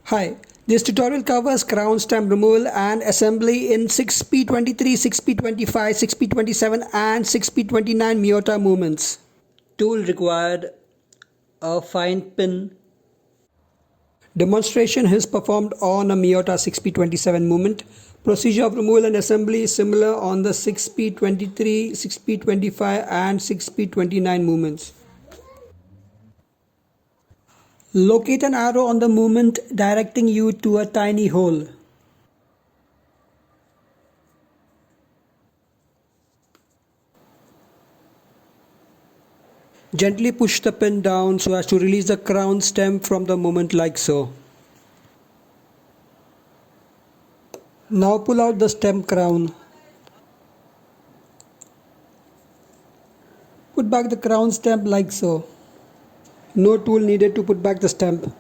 Hi, this tutorial covers crown stamp removal and assembly in 6P23, 6P25, 6P27 and 6P29 Myota movements. Tool required: a fine pin. Demonstration is performed on a Myota 6P27 movement. Procedure of removal and assembly is similar on the 6P23, 6P25 and 6P29 movements. Locate an arrow on the movement directing you to a tiny hole. Gently push the pin down so as to release the crown stem from the movement like so. Now pull out the stem crown. Put back the crown stem like so. No tool needed to put back the stem.